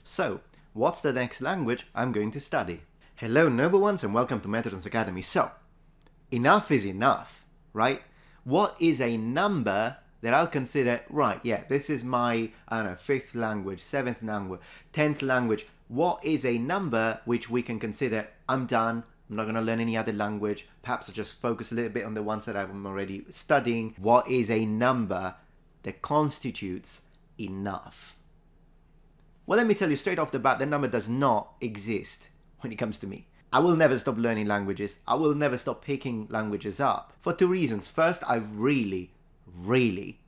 So, what's the next language I'm going to study? Hello, noble ones, and welcome to Metatron's Academy. So, enough is enough, right? What is a number that I'll consider, right, yeah, this is my, I don't know, 5th language, 7th language, 10th language. What is a number which we can consider, I'm done, I'm not going to learn any other language, perhaps I'll just focus a little bit on the ones that I'm already studying. What is a number that constitutes enough? Well, let me tell you straight off the bat, the number does not exist when it comes to me. I will never stop learning languages. I will never stop picking languages up. For 2 reasons. First, I really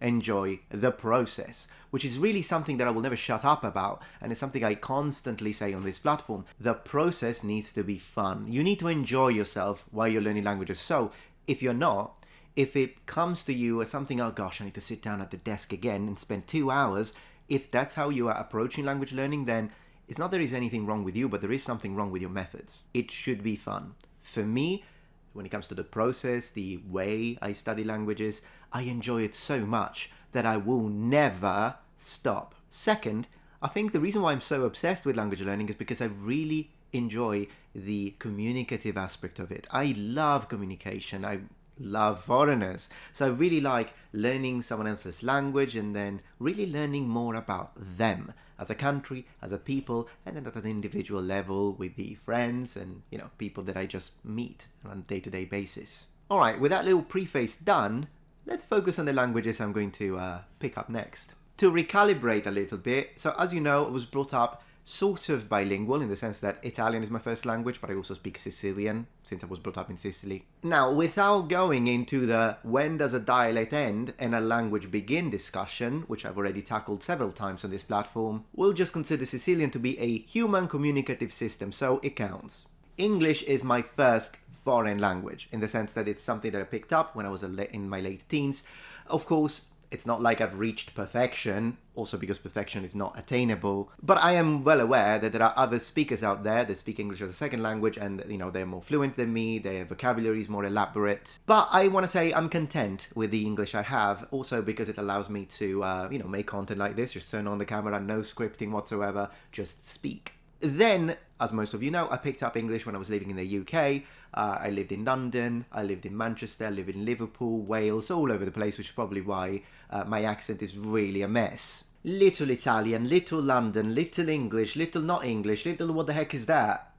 enjoy the process, which is really something that I will never shut up about, and it's something I constantly say on this platform. The process needs to be fun. You need to enjoy yourself while you're learning languages. So, if you're not, if it comes to you as something, oh gosh, I need to sit down at the desk again and spend 2 hours, if that's how you are approaching language learning, then it's not there is anything wrong with you, but there is something wrong with your methods. It should be fun. For me, when it comes to the process, the way I study languages, I enjoy it so much that I will never stop. Second, I think the reason why I'm so obsessed with language learning is because I really enjoy the communicative aspect of it. I love communication. I love foreigners. So I really like learning someone else's language and then really learning more about them as a country, as a people, and then at an individual level with the friends and, people that I just meet on a day-to-day basis. All right, with that little preface done, let's focus on the languages I'm going to pick up next. To recalibrate a little bit, so as you know, I was brought up sort of bilingual in the sense that Italian is my first language, but I also speak Sicilian since I was brought up in Sicily. Now, without going into the when does a dialect end and a language begin discussion, which I've already tackled several times on this platform, we'll just consider Sicilian to be a human communicative system, so it counts. English is my first foreign language in the sense that it's something that I picked up when I was in my late teens. Of course, it's not like I've reached perfection, also because perfection is not attainable, but I am well aware that there are other speakers out there that speak English as a second language and, they're more fluent than me, their vocabulary is more elaborate. But I want to say I'm content with the English I have, also because it allows me to, make content like this, just turn on the camera, no scripting whatsoever, just speak. Then, as most of you know, I picked up English when I was living in the UK. I lived in London, I lived in Manchester, I lived in Liverpool, Wales, all over the place, which is probably why my accent is really a mess. Little Italian, little London, little English, little not English, little what the heck is that?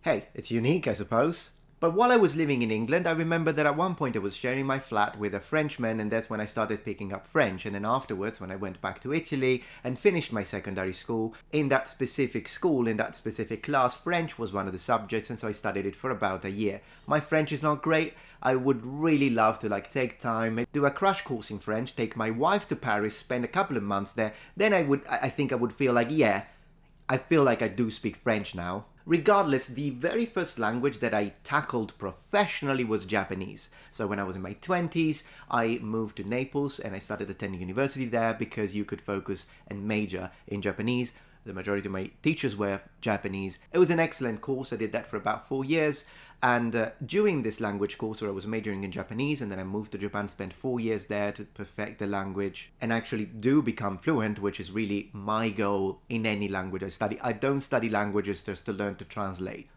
Hey, it's unique, I suppose. But while I was living in England, I remember that at one point I was sharing my flat with a Frenchman, and that's when I started picking up French. And then afterwards, when I went back to Italy and finished my secondary school, in that specific school, in that specific class, French was one of the subjects, and so I studied it for about a year. My French is not great. I would really love to take time, do a crash course in French, take my wife to Paris, spend a couple of months there. Then I think I would feel like, yeah, I feel like I do speak French now. Regardless, the very first language that I tackled professionally was Japanese. So when I was in my 20s, I moved to Naples and I started attending university there because you could focus and major in Japanese. The majority of my teachers were Japanese. It was an excellent course. I did that for about 4 years. And during this language course where I was majoring in Japanese, and then I moved to Japan, spent 4 years there to perfect the language and actually do become fluent, which is really my goal in any language I study. I don't study languages just to learn to translate.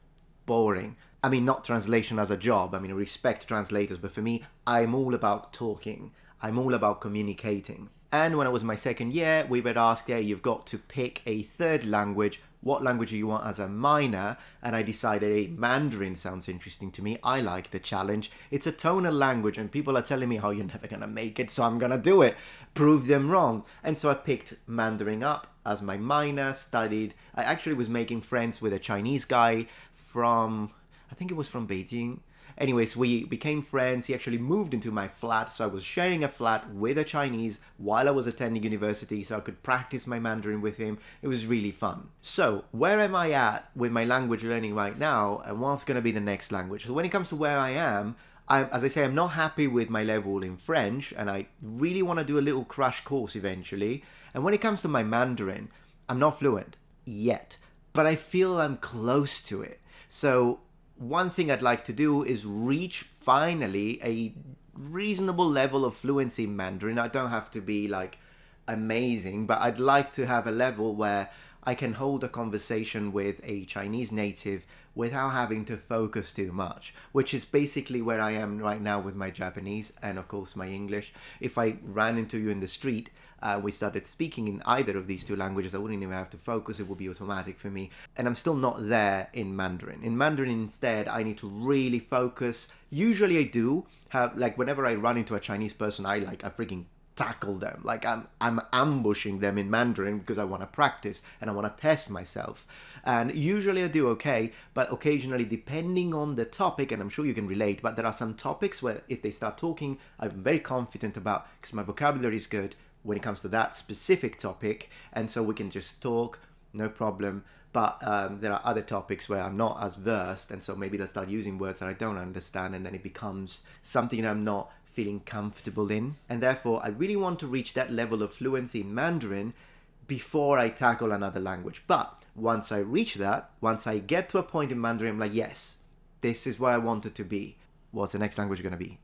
Boring. I mean, not translation as a job. I mean, I respect translators, but for me, I'm all about talking. I'm all about communicating. And when I was in my second year, we were asked, yeah, you've got to pick a third language. What language do you want as a minor? And I decided, hey, Mandarin sounds interesting to me. I like the challenge. It's a tonal language and people are telling me, oh, you're never going to make it, so I'm going to do it. Prove them wrong. And so I picked Mandarin up as my minor, studied. I actually was making friends with a Chinese guy from, I think it was from Beijing. Anyways, we became friends. He actually moved into my flat, so I was sharing a flat with a Chinese while I was attending university, so I could practice my Mandarin with him. It was really fun. So, where am I at with my language learning right now, and what's going to be the next language? So when it comes to where I am, as I say, I'm not happy with my level in French, and I really want to do a little crash course eventually. And when it comes to my Mandarin, I'm not fluent yet, but I feel I'm close to it. So one thing I'd like to do is reach finally a reasonable level of fluency in Mandarin. I don't have to be amazing, but I'd like to have a level where I can hold a conversation with a Chinese native without having to focus too much, which is basically where I am right now with my Japanese and of course my English. If I ran into you in the street, we started speaking in either of these two languages, I wouldn't even have to focus, it would be automatic for me. And I'm still not there in Mandarin. In Mandarin instead, I need to really focus. Usually I do have, like whenever I run into a Chinese person, I freaking tackle them. Like I'm ambushing them in Mandarin because I want to practice and I want to test myself. And usually I do okay, but occasionally, depending on the topic, and I'm sure you can relate, but there are some topics where if they start talking, I'm very confident about, because my vocabulary is good when it comes to that specific topic, and so we can just talk, no problem. But there are other topics where I'm not as versed, and so maybe they'll start using words that I don't understand, and then it becomes something that I'm not feeling comfortable in. And therefore, I really want to reach that level of fluency in Mandarin before I tackle another language. But once I reach that, once I get to a point in Mandarin, I'm like, yes, this is where I want it to be. What's the next language going to be?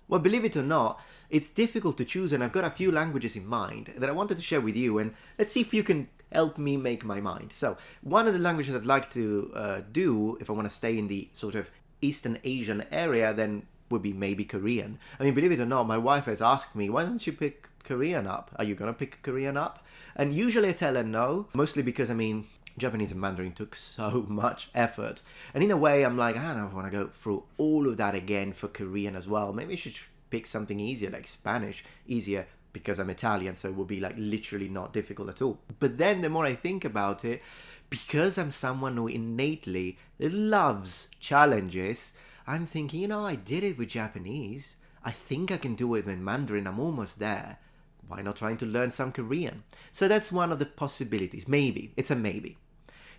Well, believe it or not, it's difficult to choose, and I've got a few languages in mind that I wanted to share with you, and let's see if you can help me make my mind. So, one of the languages I'd like to do, if I want to stay in the sort of Eastern Asian area, then would be maybe Korean. I mean, believe it or not, my wife has asked me, why don't you pick Korean up? Are you going to pick Korean up? And usually I tell her no, mostly because, I mean, Japanese and Mandarin took so much effort. And in a way, I'm like, I don't know if I want to go through all of that again for Korean as well. Maybe I should pick something easier, like Spanish, easier because I'm Italian, so it would be like literally not difficult at all. But then the more I think about it, because I'm someone who innately loves challenges, I'm thinking, you know, I did it with Japanese. I think I can do it with Mandarin. I'm almost there. Why not trying to learn some Korean? So that's one of the possibilities. Maybe. It's a maybe.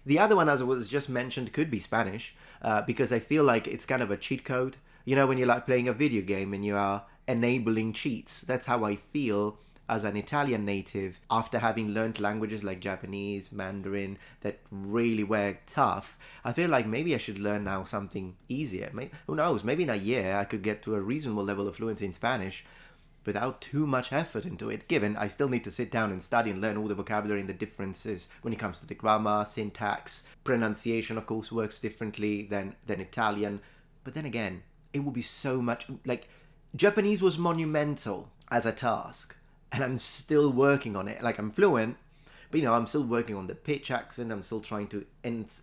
The other one, as was just mentioned, could be Spanish, because I feel like it's kind of a cheat code. You know, when you're like playing a video game and you are enabling cheats. That's how I feel as an Italian native after having learned languages like Japanese, Mandarin, that really were tough. I feel like maybe I should learn now something easier. Who knows, maybe in a year I could get to a reasonable level of fluency in Spanish without too much effort into it, given I still need to sit down and study and learn all the vocabulary and the differences when it comes to the grammar, syntax, pronunciation, of course, works differently than Italian. But then again, it will be so much, like, Japanese was monumental as a task, and I'm still working on it. Like, I'm fluent, but, you know, I'm still working on the pitch accent. I'm still trying to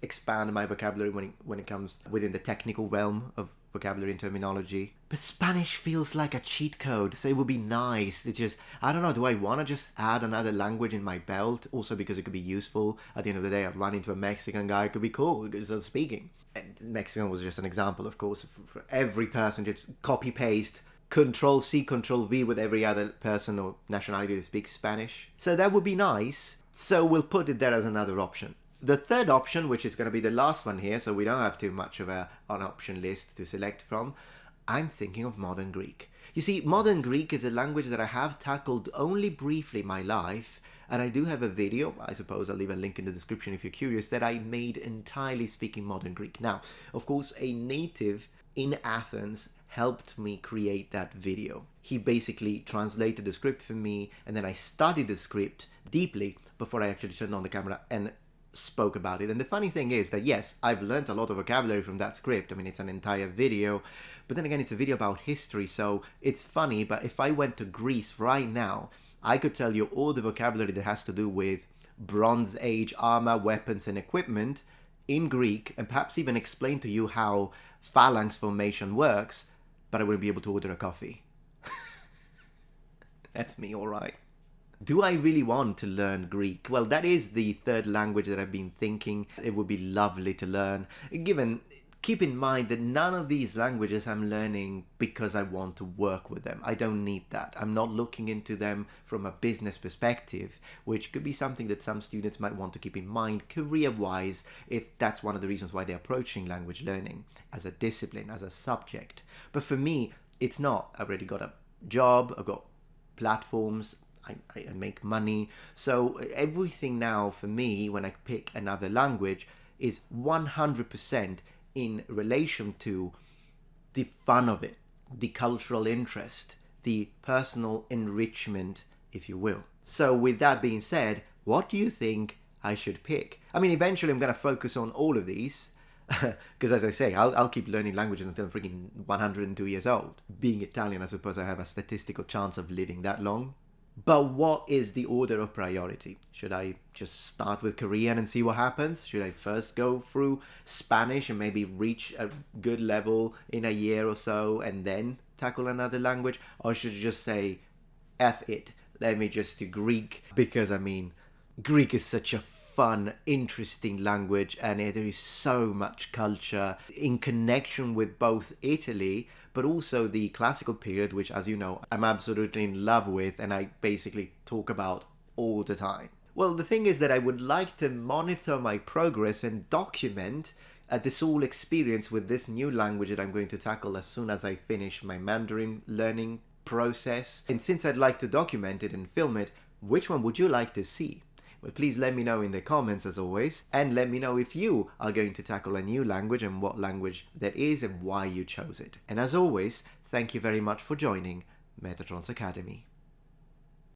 expand my vocabulary when it comes within the technical realm of vocabulary and terminology. But Spanish feels like a cheat code, so it would be nice to just, I don't know, do I want to just add another language in my belt? Also because it could be useful. At the end of the day, I'd run into a Mexican guy, it could be cool because they're speaking. And Mexican was just an example, of course, for every person, just copy-paste, Control-C, Control-V with every other person or nationality that speaks Spanish. So that would be nice. So we'll put it there as another option. The third option, which is going to be the last one here, so we don't have too much of an option list to select from, I'm thinking of Modern Greek. You see, Modern Greek is a language that I have tackled only briefly in my life, and I do have a video, I suppose I'll leave a link in the description if you're curious, that I made entirely speaking Modern Greek. Now, of course, a native in Athens helped me create that video. He basically translated the script for me, and then I studied the script deeply before I actually turned on the camera and spoke about it. And the funny thing is that, yes, I've learned a lot of vocabulary from that script. I mean, it's an entire video, but then again, it's a video about history, so it's funny. But if I went to Greece right now, I could tell you all the vocabulary that has to do with Bronze Age armor, weapons, and equipment in Greek, and perhaps even explain to you how phalanx formation works, but I wouldn't be able to order a coffee. That's me, all right. Do I really want to learn Greek? Well, that is the third language that I've been thinking it would be lovely to learn. Keep in mind that none of these languages I'm learning because I want to work with them. I don't need that. I'm not looking into them from a business perspective, which could be something that some students might want to keep in mind career-wise, if that's one of the reasons why they're approaching language learning as a discipline, as a subject. But for me, it's not. I've already got a job, I've got platforms, I make money. So everything now for me, when I pick another language, is 100% in relation to the fun of it, the cultural interest, the personal enrichment, if you will. So with that being said, what do you think I should pick. I mean, eventually I'm going to focus on all of these, because as I say, I'll keep learning languages until I'm freaking 102 years old. Being Italian, I suppose I have a statistical chance of living that long. But what is the order of priority? Should I just start with Korean and see what happens? Should I first go through Spanish and maybe reach a good level in a year or so and then tackle another language? Or should I just say, F it, let me just do Greek? Because, I mean, Greek is such a fun, interesting language, and there is so much culture in connection with both Italy but also the classical period, which, as you know, I'm absolutely in love with and I basically talk about all the time. Well, the thing is that I would like to monitor my progress and document this whole experience with this new language that I'm going to tackle as soon as I finish my Mandarin learning process. And since I'd like to document it and film it, which one would you like to see? Well, please let me know in the comments as always, and let me know if you are going to tackle a new language and what language that is and why you chose it. And as always, thank you very much for joining Metatron's Academy.